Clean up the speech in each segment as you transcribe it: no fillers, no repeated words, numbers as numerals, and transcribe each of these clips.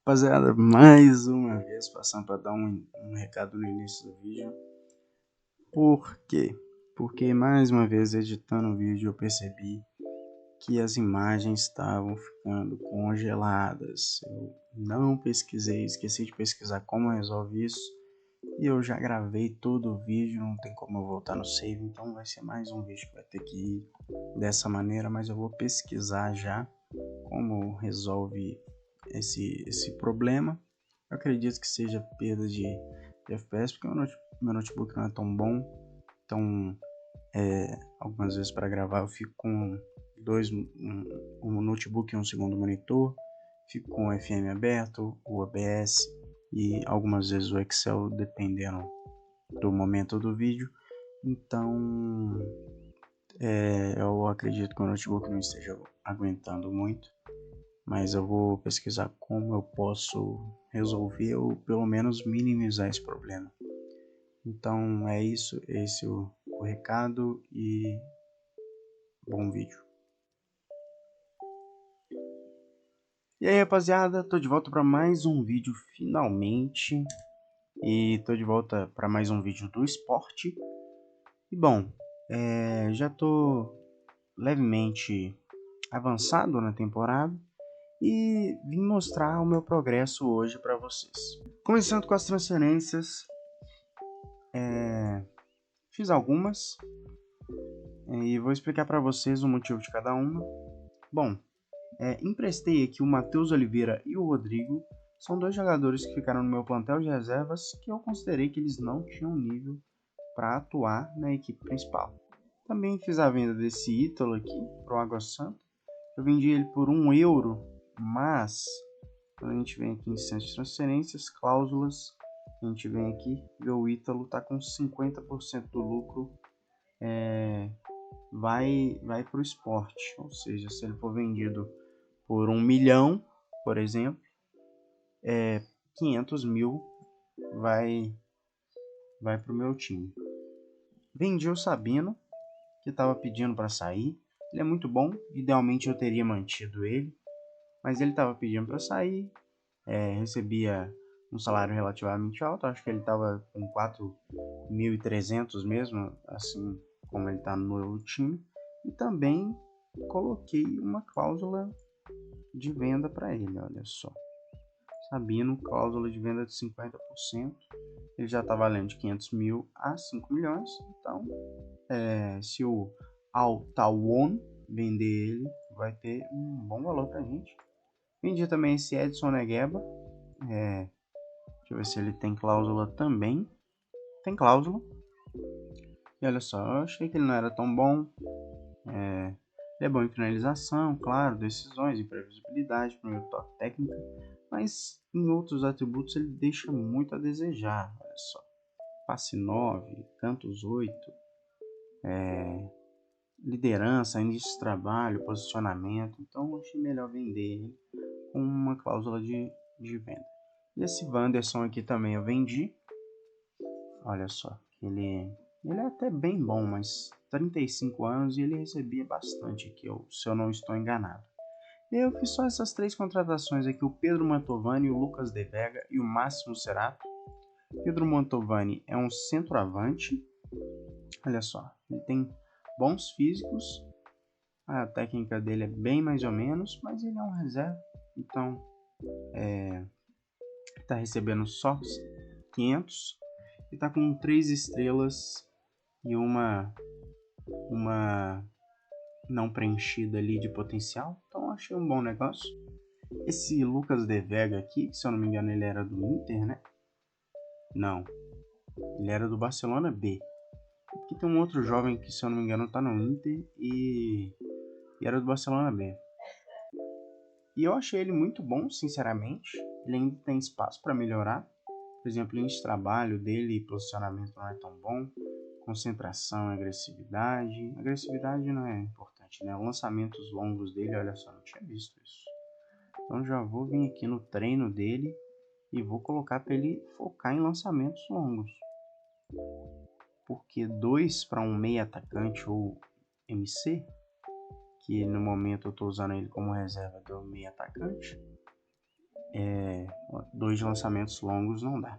Rapaziada, mais uma vez passando para dar um recado no início do vídeo. Por quê? Porque mais uma vez editando o vídeo eu percebi que as imagens estavam ficando congeladas. Eu não pesquisei, esqueci de pesquisar como resolve isso. E eu já gravei todo o vídeo, não tem como eu voltar no save, então vai ser mais um vídeo que vai ter que ir dessa maneira, mas eu vou pesquisar já como resolve esse problema. Eu acredito que seja perda de FPS, porque meu notebook não é tão bom, então algumas vezes para gravar eu fico com um notebook e um segundo monitor, fico com o FM aberto, o OBS e algumas vezes o Excel, dependendo do momento do vídeo. Então eu acredito que o notebook não esteja aguentando muito, mas eu vou pesquisar como eu posso resolver ou pelo menos minimizar esse problema. Então é isso, esse é o recado e bom vídeo. E aí, rapaziada, tô de volta para mais um vídeo finalmente, e tô de volta para mais um vídeo do esporte. E bom, já tô levemente avançado na temporada e vim mostrar o meu progresso hoje para vocês. Começando com as transferências, fiz algumas e vou explicar para vocês o motivo de cada uma. Bom, emprestei aqui o Matheus Oliveira e o Rodrigo, são dois jogadores que ficaram no meu plantel de reservas que eu considerei que eles não tinham nível para atuar na equipe principal. Também fiz a venda desse Ítalo aqui para o Água Santa. Eu vendi ele por €1, mas quando a gente vem aqui em centro de transferências, cláusulas, a gente vem aqui e o Ítalo está com 50% do lucro, vai para o esporte. Ou seja, se ele for vendido por 1 milhão, por exemplo, 500 mil vai para o meu time. Vendi o Sabino, que estava pedindo para sair. Ele é muito bom, idealmente eu teria mantido ele, mas ele estava pedindo para sair, recebia um salário relativamente alto, acho que ele estava com 4.300 mesmo, assim como ele está no meu time, e também coloquei uma cláusula de venda para ele, olha só. Sabino, cláusula de venda de 50%, ele já está valendo de 500 mil a 5 milhões, então se o Al Tawon vender ele, vai ter um bom valor pra gente. Vendi também esse Edson Negueba, deixa eu ver se ele tem cláusula também, tem cláusula, e olha só, eu achei que ele não era tão bom, ele é bom em finalização, claro, decisões, imprevisibilidade, primeiro toque técnica, mas em outros atributos ele deixa muito a desejar, olha só, passe 9, cantos 8, liderança, início de trabalho, posicionamento, então eu achei melhor vender ele com uma cláusula de venda. E esse Wanderson aqui também eu vendi, olha só, ele é até bem bom, mas 35 anos e ele recebia bastante aqui, se eu não estou enganado. E eu fiz só essas três contratações aqui, o Pedro Mantovani, o Lucas De Vega e o Máximo Cerato. Pedro Mantovani é um centroavante, olha só, ele tem bons físicos, a técnica dele é bem mais ou menos, mas ele é um reserva, então está recebendo só 500 e está com 3 estrelas e uma não preenchida ali de potencial, então achei um bom negócio. Esse Lucas De Vega aqui, se eu não me engano ele era do Inter, né? Não, ele era do Barcelona B. Aqui tem um outro jovem que, se eu não me engano, está no Inter e era do Barcelona B. E eu achei ele muito bom, sinceramente. Ele ainda tem espaço para melhorar. Por exemplo, índice de trabalho dele, posicionamento não é tão bom. Concentração, agressividade. Agressividade não é importante, né? Lançamentos longos dele, olha só, não tinha visto isso. Então já vou vir aqui no treino dele e vou colocar para ele focar em lançamentos longos. Porque 2 para um meio atacante ou MC, que no momento eu estou usando ele como reserva do meio atacante, 2 lançamentos longos não dá.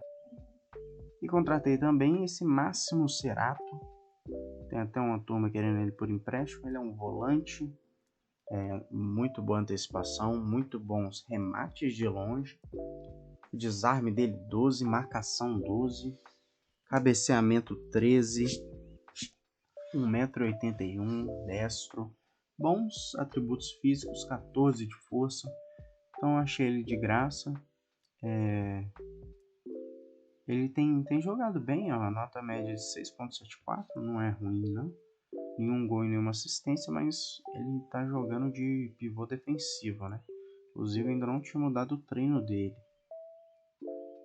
E contratei também esse Máximo Cerato. Tem até uma turma querendo ele por empréstimo. Ele é um volante, muito boa antecipação, muito bons remates de longe. O desarme dele 12, marcação 12, cabeceamento 13, 1,81 m, destro, bons atributos físicos, 14 de força. Então achei ele de graça. Ele tem jogado bem, a nota média de 6,74, não é ruim não. Nenhum gol e nenhuma assistência, mas ele tá jogando de pivô defensivo, né? Inclusive ainda não tinha mudado o treino dele.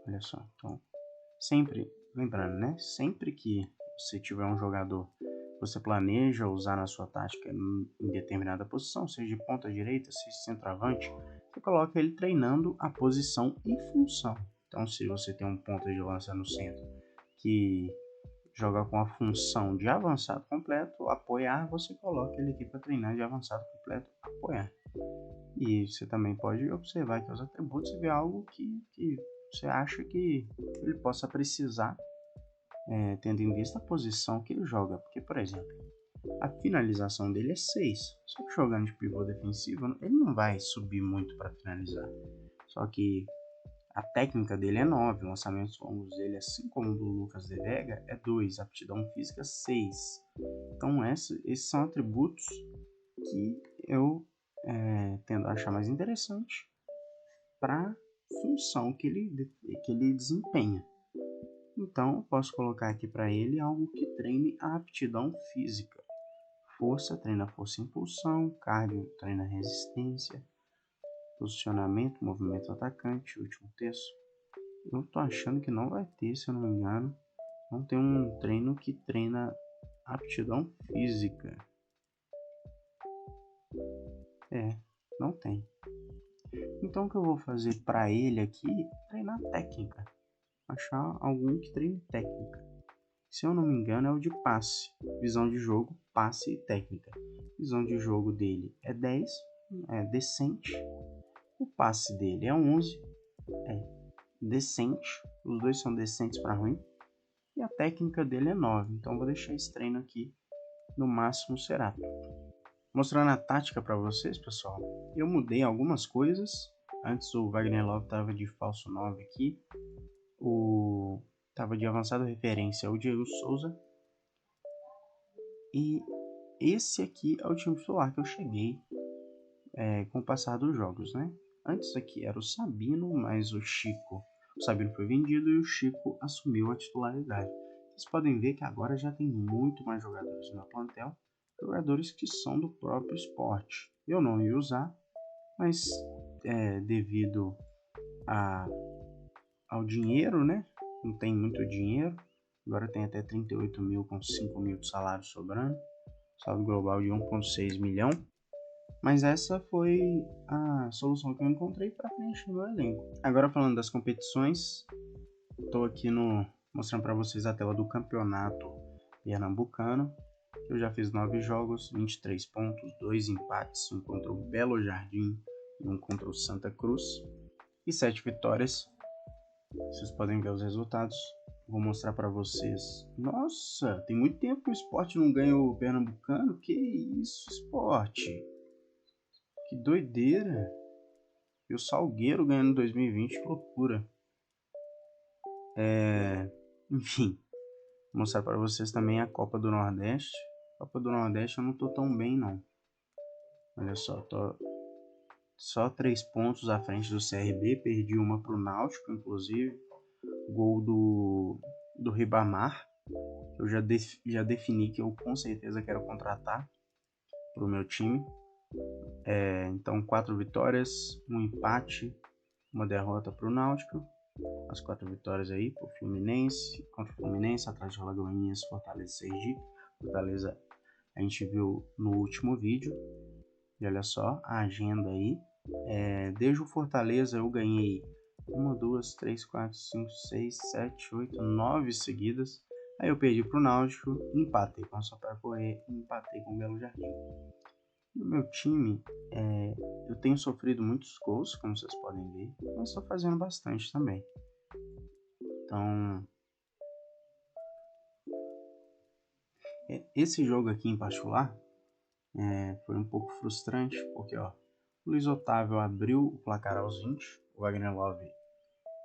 Olha só, então, sempre, lembrando, né? Sempre que você tiver um jogador que você planeja usar na sua tática em determinada posição, seja de ponta direita, seja de centroavante, você coloca ele treinando a posição e função. Então, se você tem um ponta de lança no centro que joga com a função de avançado completo, apoiar, você coloca ele aqui para treinar de avançado completo, apoiar. E você também pode observar que os atributos e ver algo que você acha que ele possa precisar, tendo em vista a posição que ele joga. Porque, por exemplo, a finalização dele é 6. Só que jogando de pivô defensivo, ele não vai subir muito para finalizar. Só que a técnica dele é 9, lançamentos longos dele, assim como o do Lucas De Vega, é 2, aptidão física 6. Então esses são atributos que eu tendo a achar mais interessante para a função que ele desempenha. Então eu posso colocar aqui para ele algo que treine a aptidão física. Força, treina força e impulsão, cardio, treina resistência, posicionamento, movimento atacante, último terço. Eu tô achando que não vai ter, se eu não me engano. Não tem um treino que treina aptidão física. Não tem. Então o que eu vou fazer para ele aqui é treinar técnica. Achar algum que treine técnica. Se eu não me engano é o de passe. Visão de jogo, passe e técnica. Visão de jogo dele é 10, é decente. O passe dele é 11, é decente. Os dois são decentes para ruim. E a técnica dele é 9. Então vou deixar esse treino aqui no Máximo Cerato. Mostrando a tática para vocês, pessoal. Eu mudei algumas coisas. Antes o Wagner Love estava de falso 9 aqui. Estava de avançado referência o Diego Souza. E esse aqui é o time titular que eu cheguei com o passar dos jogos, né? Antes aqui era o Sabino, mas o Sabino foi vendido e o Chico assumiu a titularidade. Vocês podem ver que agora já tem muito mais jogadores no meu plantel, jogadores que são do próprio esporte. Eu não ia usar, mas devido ao dinheiro, né? Não tem muito dinheiro. Agora tem até 38 mil com 5 mil de salário sobrando. Saldo global de 1,6 milhão. Mas essa foi a solução que eu encontrei para preencher meu elenco. Agora falando das competições, estou aqui mostrando para vocês a tela do campeonato pernambucano. Eu já fiz 9 jogos, 23 pontos, 2 empates, um contra o Belo Jardim e um contra o Santa Cruz. E 7 vitórias. Vocês podem ver os resultados. Vou mostrar para vocês. Nossa, tem muito tempo que o Sport não ganha o Pernambucano. Que isso, Sport? Que doideira. E o Salgueiro ganhando em 2020, que loucura. Enfim, vou mostrar para vocês também a Copa do Nordeste. Copa do Nordeste eu não tô tão bem não. Olha só, tô só 3 pontos à frente do CRB. Perdi uma pro Náutico, inclusive. Gol do Ribamar. Eu já defini que eu com certeza quero contratar pro meu time. Então 4 vitórias, um empate, uma derrota pro Náutico. As 4 vitórias aí pro Fluminense, contra o Fluminense, Atlético de Alagoinhas, Fortaleza e Sergipe. Fortaleza a gente viu no último vídeo. E olha só a agenda aí. Desde o Fortaleza eu ganhei 1, 2, 3, 4, 5, 6, 7, 8, 9 seguidas. Aí eu perdi pro Náutico, empatei com o Sampaio Corrêa e empatei com o Belo Jardim. No meu time, eu tenho sofrido muitos gols, como vocês podem ver, mas estou fazendo bastante também. Então, esse jogo aqui em particular foi um pouco frustrante, porque o Luiz Otávio abriu o placar aos 20, o Wagner Love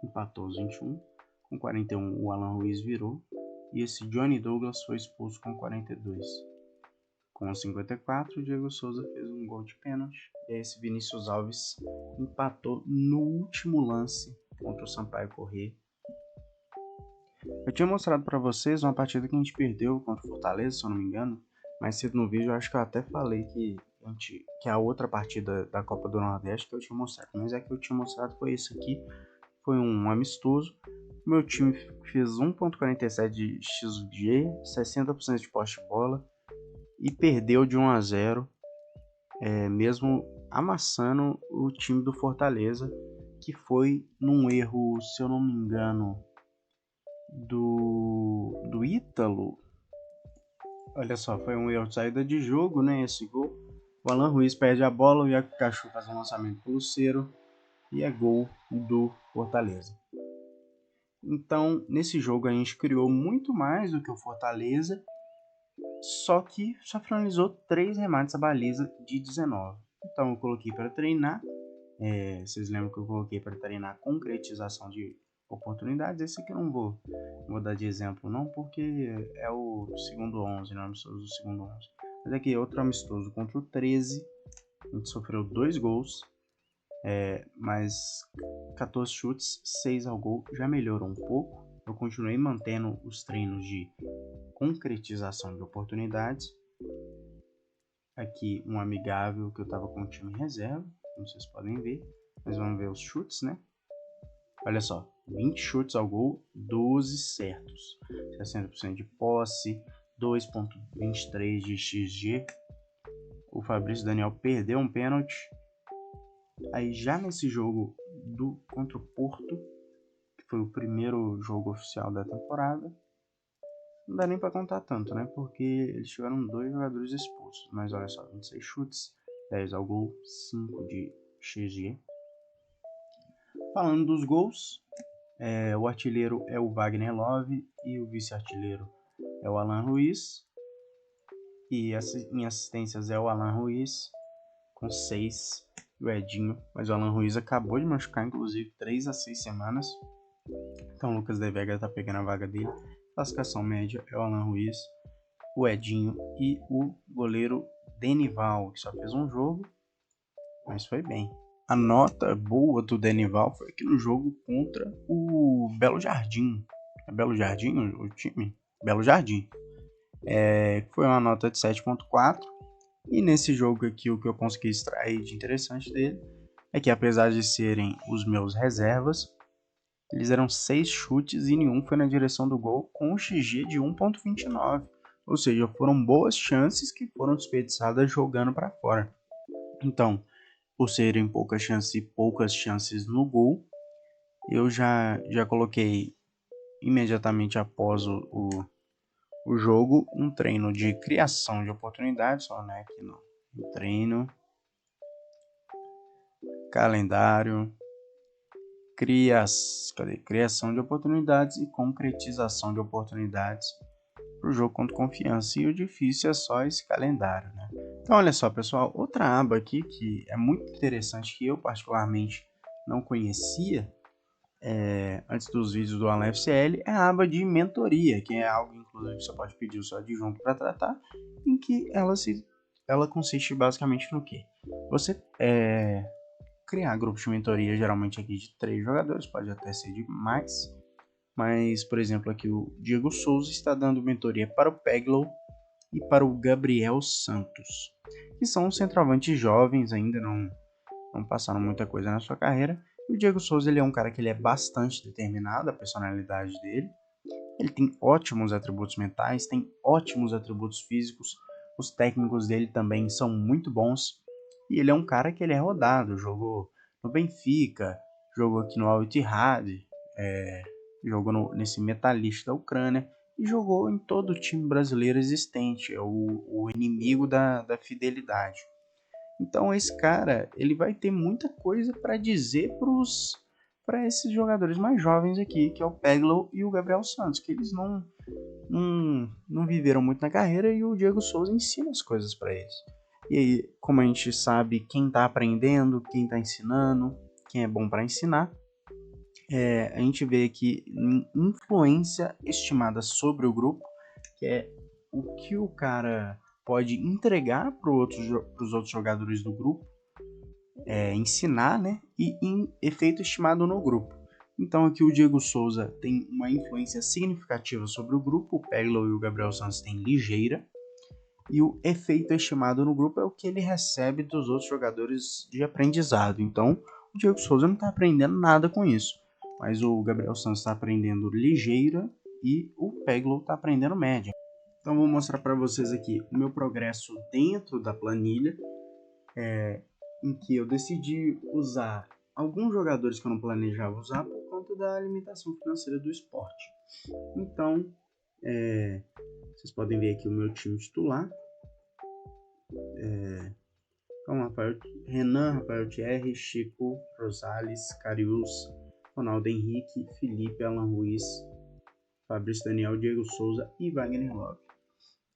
empatou aos 21, com 41 o Alan Ruiz virou, e esse Johnny Douglas foi expulso com 42. Com 54, o Diego Souza fez um gol de pênalti, e esse Vinícius Alves empatou no último lance contra o Sampaio Corrêa. Eu tinha mostrado para vocês uma partida que a gente perdeu contra o Fortaleza, se eu não me engano, mais cedo no vídeo eu acho que eu até falei que a outra partida da Copa do Nordeste que eu tinha mostrado, mas a que eu tinha mostrado foi isso aqui, foi um amistoso. Meu time fez 1.47 de XG, 60% de posse de bola e perdeu de 1-0, mesmo amassando o time do Fortaleza, que foi num erro, se eu não me engano, do Ítalo. Olha só, foi um erro de saída de jogo, né? Esse gol. O Alan Ruiz perde a bola, o Iago Cachu faz um lançamento pelo Cero e é gol do Fortaleza. Então, nesse jogo a gente criou muito mais do que o Fortaleza, só que só finalizou 3 remates à baliza de 19. Então eu coloquei para treinar. Vocês lembram que eu coloquei para treinar concretização de oportunidades? Esse aqui eu não vou dar de exemplo não, porque é o segundo 11, não é amistoso do segundo 11. Mas aqui outro amistoso contra o 13, a gente sofreu 2 gols, mas 14 chutes, 6 ao gol, já melhorou um pouco. Eu continuei mantendo os treinos de concretização de oportunidades. Aqui um amigável que eu estava com o time em reserva, como vocês podem ver. Mas vamos ver os chutes, né? Olha só, 20 chutes ao gol, 12 certos, 60% de posse, 2.23 de XG. O Fabrício Daniel perdeu um pênalti. Aí já nesse jogo contra o Porto, que foi o primeiro jogo oficial da temporada, não dá nem para contar tanto, né? Porque eles tiveram 2 jogadores expulsos. Mas olha só, 26 chutes, 10 ao gol, 5 de XG. Falando dos gols, o artilheiro é o Wagner Love e o vice-artilheiro é o Alan Ruiz. E em assistências é o Alan Ruiz com 6 e o Edinho. Mas o Alan Ruiz acabou de machucar, inclusive, 3 a 6 semanas. Então o Lucas De Vega tá pegando a vaga dele. Classificação média é o Alan Ruiz, o Edinho e o goleiro Denival, que só fez um jogo, mas foi bem. A nota boa do Denival foi aqui no jogo contra o Belo Jardim. É Belo Jardim o time? Belo Jardim. Foi uma nota de 7.4. E nesse jogo aqui, o que eu consegui extrair de interessante dele é que, apesar de serem os meus reservas, eles eram 6 chutes e nenhum foi na direção do gol, com um XG de 1.29. Ou seja, foram boas chances que foram desperdiçadas jogando para fora. Então, por serem poucas chances no gol, eu já coloquei imediatamente após o jogo um treino de criação de oportunidades, só né, aqui no treino, calendário, criação de oportunidades e concretização de oportunidades para o jogo contra Confiança. E o difícil é só esse calendário, né? Então olha só, pessoal, outra aba aqui que é muito interessante, que eu particularmente não conhecia antes dos vídeos do Alan FCL, é a aba de mentoria, que é algo, inclusive, você pode pedir o seu adjunto para tratar, em que ela consiste basicamente no quê? Você criar grupos de mentoria, geralmente aqui de 3 jogadores, pode até ser de mais, mas, por exemplo, aqui o Diego Souza está dando mentoria para o Peglow e para o Gabriel Santos, que são centroavantes jovens, ainda não passaram muita coisa na sua carreira. E o Diego Souza, ele é um cara que ele é bastante determinado, a personalidade dele. Ele tem ótimos atributos mentais, tem ótimos atributos físicos. Os técnicos dele também são muito bons. E ele é um cara que ele é rodado, jogou no Benfica, jogou aqui no Al Ittihad, jogou nesse Metalista da Ucrânia e jogou em todo o time brasileiro existente, é o inimigo da fidelidade. Então esse cara, ele vai ter muita coisa para dizer para esses jogadores mais jovens aqui, que é o Peglow e o Gabriel Santos, que eles não viveram muito na carreira e o Diego Souza ensina as coisas para eles. E aí, como a gente sabe quem está aprendendo, quem está ensinando, quem é bom para ensinar, a gente vê aqui influência estimada sobre o grupo, que é o que o cara pode entregar para os outros jogadores do grupo, ensinar, né? E em efeito estimado no grupo. Então aqui o Diego Souza tem uma influência significativa sobre o grupo, o Peglow e o Gabriel Santos têm ligeira, e o efeito estimado no grupo é o que ele recebe dos outros jogadores de aprendizado. Então o Diego Souza não está aprendendo nada com isso, mas o Gabriel Santos está aprendendo ligeira e o Peglow está aprendendo média. Então vou mostrar para vocês aqui o meu progresso dentro da planilha, em que eu decidi usar alguns jogadores que eu não planejava usar por conta da limitação financeira do esporte. Então, vocês podem ver aqui o meu time titular. Então, Renan, Rafael Thierry, Chico, Rosales, Carius, Ronaldo Henrique, Felipe, Alan Ruiz, Fabrício Daniel, Diego Souza e Wagner Love.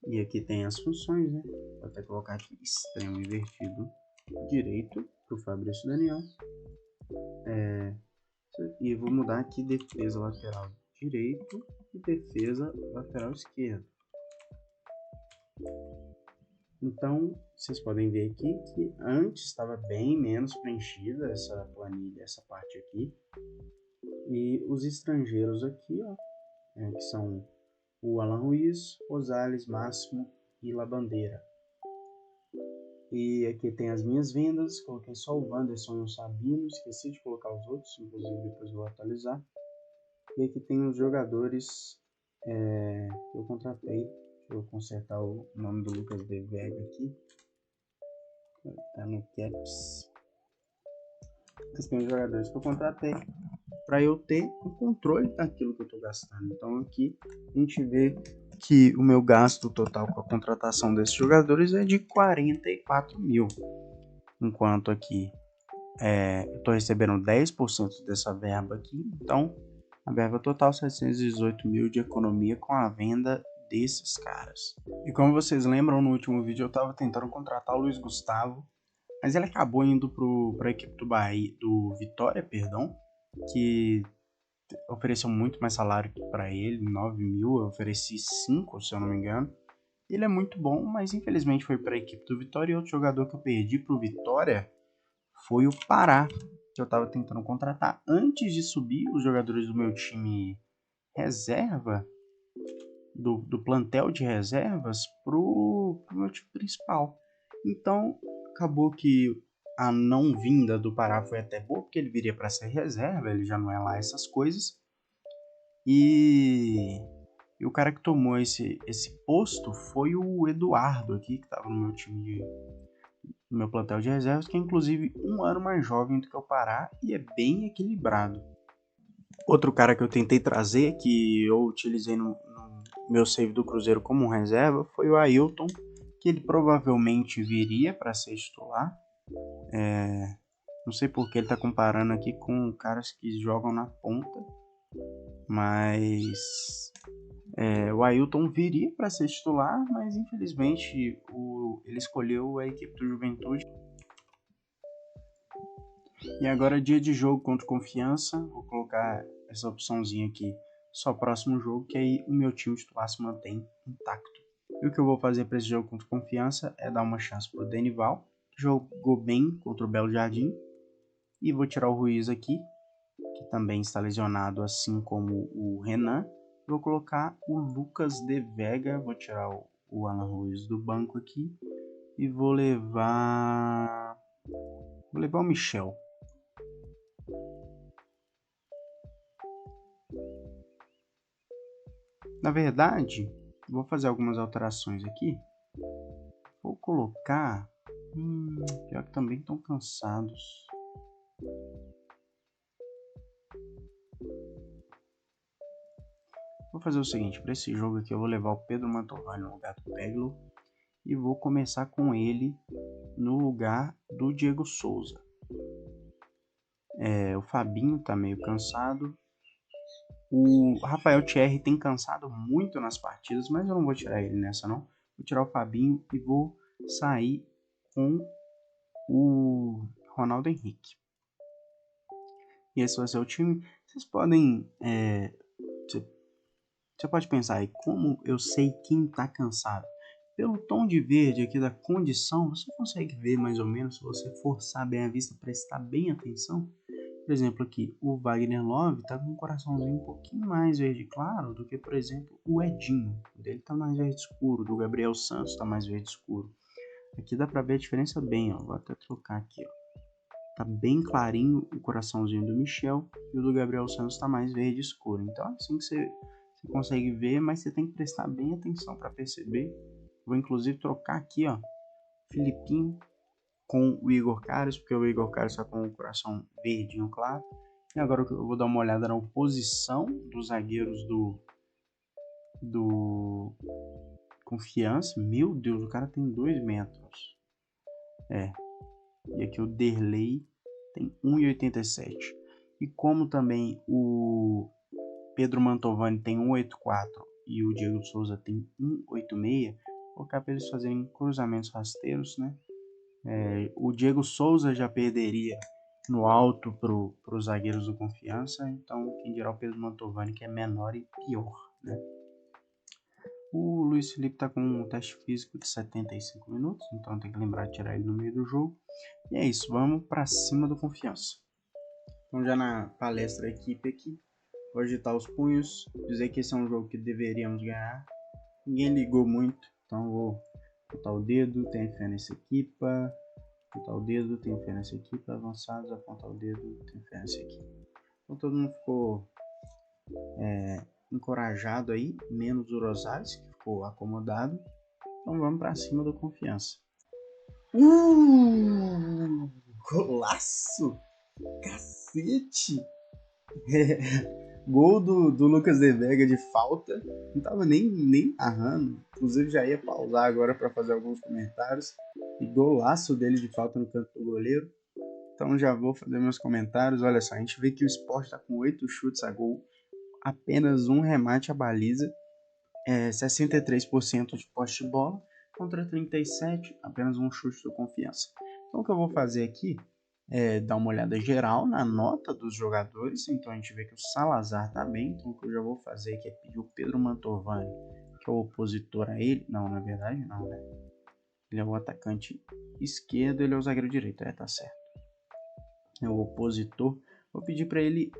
E aqui tem as funções, né? Vou até colocar aqui extremo invertido direito para o Fabrício Daniel. E vou mudar aqui defesa lateral direito e defesa lateral esquerdo. Então, vocês podem ver aqui que antes estava bem menos preenchida essa planilha, essa parte aqui. E os estrangeiros aqui, ó, que são o Alan Ruiz, Rosales, Máximo e Labandeira. E aqui tem as minhas vendas, coloquei só o Wanderson e o Sabino, esqueci de colocar os outros, inclusive depois vou atualizar. E aqui tem os jogadores que eu contratei. Deixa eu consertar o nome do Lucas De Vega aqui. Tá no Caps. Aqui tem os jogadores que eu contratei para eu ter o controle daquilo que eu estou gastando. Então aqui a gente vê que o meu gasto total com a contratação desses jogadores é de 44 mil. Enquanto aqui eu estou recebendo 10% dessa verba aqui. Então a verba total 718 mil de economia com a venda desses caras. E como vocês lembram, no último vídeo eu estava tentando contratar o Luiz Gustavo, mas ele acabou indo para a equipe do Vitória, que ofereceu muito mais salário para ele, 9 mil, eu ofereci 5, se eu não me engano. Ele é muito bom, mas infelizmente foi para a equipe do Vitória. E outro jogador que eu perdi para o Vitória foi o Pará, que eu estava tentando contratar antes de subir os jogadores do meu time reserva, do plantel de reservas, pro meu time principal. Então, acabou que a não vinda do Pará foi até boa, porque ele viria para ser reserva, ele já não é lá essas coisas. E o cara que tomou esse posto foi o Eduardo aqui, que estava no meu time no meu plantel de reservas, que é inclusive um ano mais jovem do que o Pará e é bem equilibrado. Outro cara que eu tentei trazer, que eu utilizei no meu save do Cruzeiro como reserva, foi o Ailton, que ele provavelmente viria para ser titular. Não sei porque ele está comparando aqui com caras que jogam na ponta, mas o Ailton viria para ser titular, mas infelizmente ele escolheu a equipe do Juventude. E agora é dia de jogo contra Confiança, vou colocar essa opçãozinha aqui, só próximo jogo, que aí o meu time titular se mantém intacto. E o que eu vou fazer para esse jogo contra Confiança é dar uma chance para o Denival, que jogou bem contra o Belo Jardim, e vou tirar o Ruiz aqui, que também está lesionado, assim como o Renan. Vou colocar o Lucas De Vega, vou tirar o Alan Ruiz do banco aqui e vou levar o Michel. Na verdade, vou fazer algumas alterações aqui. Vou colocar... pior que também estão cansados. Vou fazer o seguinte, para esse jogo aqui eu vou levar o Pedro Mantovani no lugar do Peglow e vou começar com ele no lugar do Diego Souza. O Fabinho tá meio cansado. O Rafael Thierry tem cansado muito nas partidas, mas eu não vou tirar ele nessa não. Vou tirar o Fabinho e vou sair com o Ronaldo Henrique. E esse vai ser o time. Vocês podem... Você pode pensar aí, como eu sei quem tá cansado? Pelo tom de verde aqui da condição, você consegue ver mais ou menos, se você forçar bem a vista, prestar bem atenção. Por exemplo, aqui, o Wagner Love tá com um coraçãozinho um pouquinho mais verde claro do que, por exemplo, o Edinho. O dele tá mais verde escuro, do Gabriel Santos tá mais verde escuro. Aqui dá pra ver a diferença bem, ó. Vou até trocar aqui, ó. Tá bem clarinho o coraçãozinho do Michel e o do Gabriel Santos tá mais verde escuro. Então, assim que você consegue ver, mas você tem que prestar bem atenção para perceber. Vou inclusive trocar aqui, ó, Filipinho com o Igor Carlos, porque o Igor Carlos está com o coração verdinho claro. E agora eu vou dar uma olhada na posição dos zagueiros do Confiança. Meu Deus, o cara tem 2 metros. E aqui o Derlei tem 1,87. E como também o Pedro Mantovani tem 1,84 e o Diego Souza tem 1,86, vou colocar para eles fazerem cruzamentos rasteiros, né? O Diego Souza já perderia no alto para os zagueiros do Confiança, então quem dirá o Pedro Mantovani, que é menor e pior, né? O Luiz Felipe está com um teste físico de 75 minutos, então tem que lembrar de tirar ele no meio do jogo. E é isso, vamos para cima do Confiança. Então já na palestra da equipe aqui, vou agitar os punhos, dizer que esse é um jogo que deveríamos ganhar. Ninguém ligou muito, então vou botar o dedo, tenho fé nessa equipe, apontar o dedo, tenho fé nessa equipe, avançados, apontar o dedo, tenho fé nessa equipe. Então todo mundo ficou encorajado aí, menos o Rosales, que ficou acomodado. Então vamos para cima do Confiança. Golaço! Cacete! Gol do Lucas de Vega de falta. Não tava nem narrando. Inclusive já ia pausar agora para fazer alguns comentários. E golaço dele de falta no canto do goleiro. Então já vou fazer meus comentários. Olha só, a gente vê que o Sport está com 8 chutes a gol. Apenas um remate à baliza. 63% de posse de bola. Contra 37%, apenas um chute do Confiança. Então o que eu vou fazer aqui dar uma olhada geral na nota dos jogadores. Então a gente vê que o Salazar tá bem. Então o que eu já vou fazer aqui é pedir o Pedro Mantovani, que é o opositor a ele. Não, na verdade não, né? Ele é o atacante esquerdo, ele é o zagueiro direito. Tá certo. É o opositor. Vou pedir para ele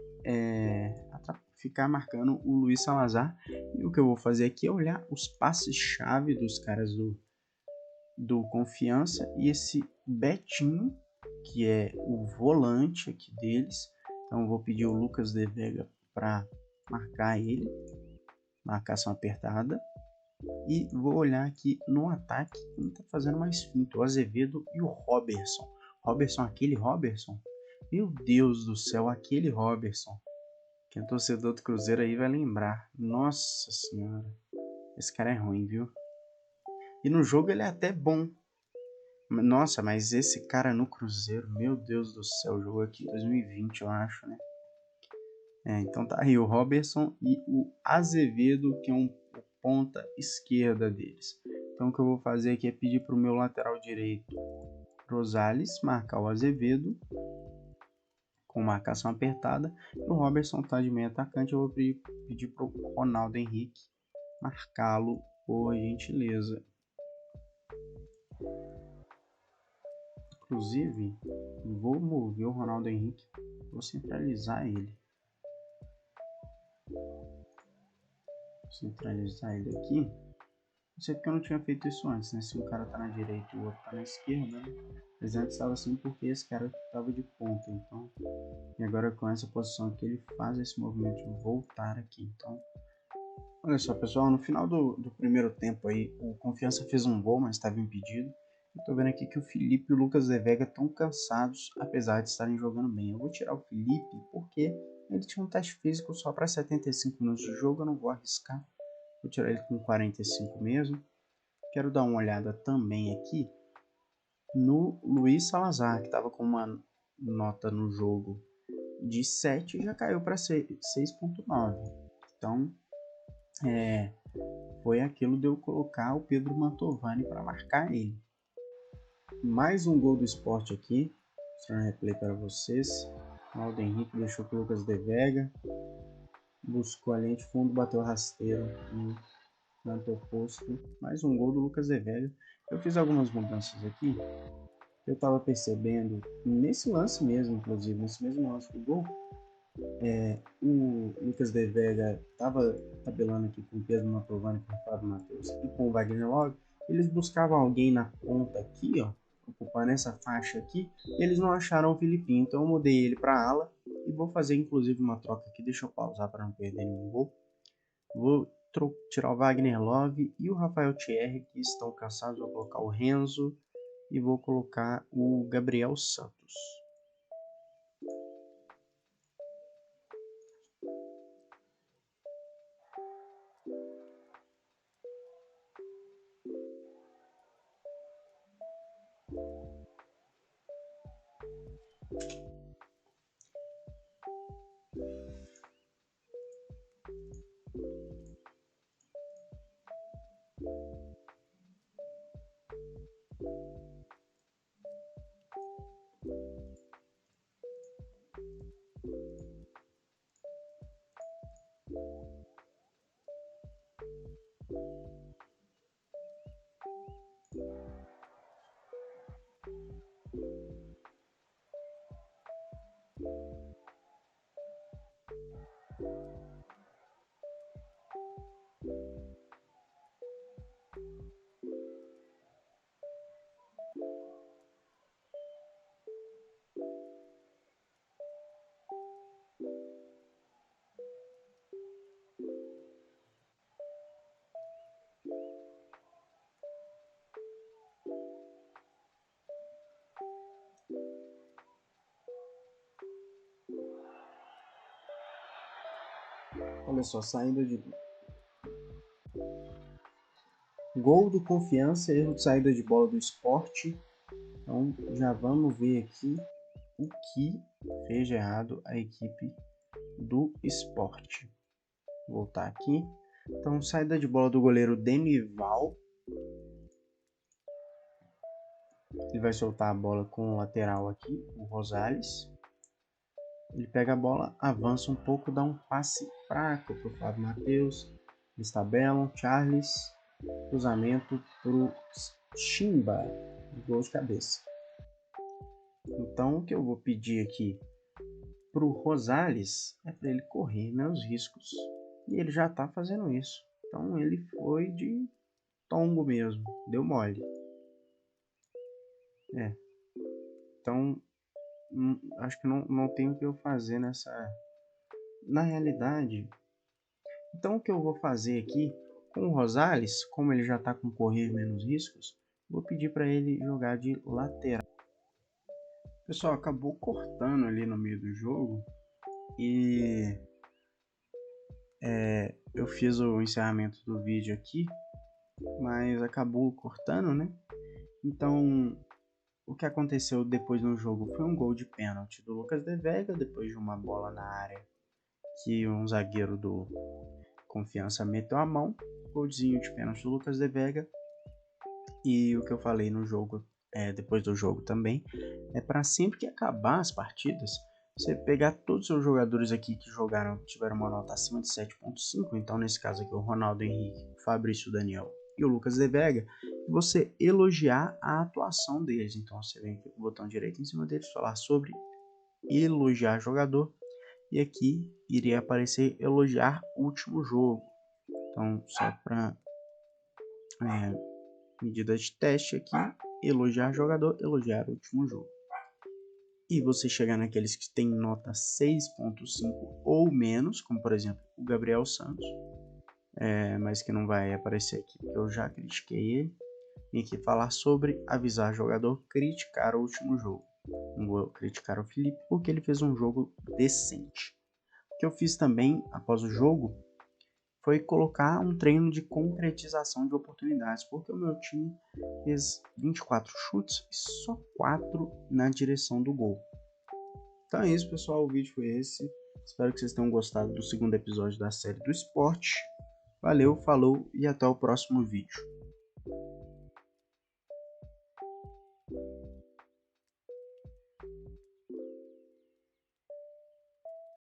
ficar marcando o Luiz Salazar. E o que eu vou fazer aqui é olhar os passes-chave dos caras do Confiança e esse Betinho, que é o volante aqui deles. Então eu vou pedir o Lucas de Vega para marcar ele, marcação apertada. E vou olhar aqui no ataque quem está fazendo mais finta, o Azevedo e o Robertson. Aquele Robertson? Meu Deus do céu, aquele Robertson. Quem é torcedor do Cruzeiro aí vai lembrar. Nossa senhora, esse cara é ruim, viu? E no jogo ele é até bom. Nossa, mas esse cara no Cruzeiro, meu Deus do céu, o jogo aqui em 2020, eu acho, né? Então tá aí o Robertson e o Azevedo, que é um ponta esquerda deles. Então o que eu vou fazer aqui é pedir pro meu lateral direito, Rosales, marcar o Azevedo com marcação apertada. E o Robertson tá de meio atacante, eu vou pedir pro Ronaldo Henrique marcá-lo, por gentileza. Inclusive, vou mover o Ronaldo Henrique, vou centralizar ele. Centralizar ele aqui. Não sei porque eu não tinha feito isso antes, né? Se um cara tá na direita e o outro tá na esquerda, né? Mas antes estava assim porque esse cara tava de ponta, então. E agora com essa posição aqui ele faz esse movimento de voltar aqui. Então, olha só, pessoal, no final do primeiro tempo aí, o Confiança fez um gol, mas estava impedido. Eu tô vendo aqui que o Felipe e o Lucas de Vega estão cansados, apesar de estarem jogando bem. Eu vou tirar o Felipe porque ele tinha um teste físico só para 75 minutos de jogo, eu não vou arriscar. Vou tirar ele com 45 mesmo. Quero dar uma olhada também aqui no Luiz Salazar, que estava com uma nota no jogo de 7, já caiu para 6,9. Então, foi aquilo de eu colocar o Pedro Mantovani para marcar ele. Mais um gol do Sport aqui, mostrando o replay para vocês. Ronaldo Henrique deixou para o Lucas De Vega, buscou a linha de fundo, bateu rasteiro no canto oposto. Mais um gol do Lucas De Vega. Eu fiz algumas mudanças aqui. Eu estava percebendo, nesse lance mesmo, inclusive, nesse mesmo lance do gol, o Lucas De Vega estava tabelando aqui com o Pedro Mantovani, com o Fábio Matheus e com o Wagner Love. Eles buscavam alguém na ponta aqui, ó, ocupando essa faixa aqui, e eles não acharam o Filipinho, então eu mudei ele para ala e vou fazer inclusive uma troca aqui. Deixa eu pausar para não perder nenhum gol. Vou tirar o Wagner Love e o Rafael Thierry, que estão cansados. Vou colocar o Renzo e vou colocar o Gabriel Santos. Olha só, saída de gol do Confiança, erro de saída de bola do Sport. Então já vamos ver aqui o que fez de errado a equipe do Sport. Vou voltar aqui. Então, saída de bola do goleiro Denival. Ele vai soltar a bola com o lateral aqui, o Rosales. Ele pega a bola, avança um pouco, dá um passe fraco para o Fábio Matheus. Eles tabelam, Charles, cruzamento para o Chimba, gol de cabeça. Então, o que eu vou pedir aqui para o Rosales é para ele correr menos riscos. E ele já está fazendo isso. Então, ele foi de tombo mesmo, deu mole. Então, acho que não tem o que eu fazer nessa... Na realidade, então o que eu vou fazer aqui com o Rosales, como ele já está com correr menos riscos, vou pedir para ele jogar de lateral. Pessoal, acabou cortando ali no meio do jogo e eu fiz o encerramento do vídeo aqui, mas acabou cortando, né? Então, o que aconteceu depois no jogo foi um gol de pênalti do Lucas De Vega, depois de uma bola na área que um zagueiro do Confiança meteu a mão, golzinho de pênalti do Lucas De Vega. E o que eu falei no jogo, depois do jogo também, é para sempre que acabar as partidas, você pegar todos os seus jogadores aqui que jogaram, tiveram uma nota acima de 7,5, então nesse caso aqui o Ronaldo Henrique, o Fabrício Daniel e o Lucas De Vega, e você elogiar a atuação deles. Então você vem aqui com o botão direito em cima deles, falar sobre elogiar jogador, e aqui iria aparecer elogiar último jogo. Então só para medida de teste aqui, elogiar jogador, elogiar último jogo. E você chegar naqueles que tem nota 6,5 ou menos, como por exemplo o Gabriel Santos, mas que não vai aparecer aqui porque eu já critiquei ele. Vim aqui falar sobre avisar jogador, criticar o último jogo. Não vou criticar o Felipe porque ele fez um jogo decente. O que eu fiz também após o jogo foi colocar um treino de concretização de oportunidades, porque o meu time fez 24 chutes e só 4 na direção do gol. Então é isso, pessoal, o vídeo foi esse. Espero que vocês tenham gostado do segundo episódio da série do esporte. Valeu, falou e até o próximo vídeo.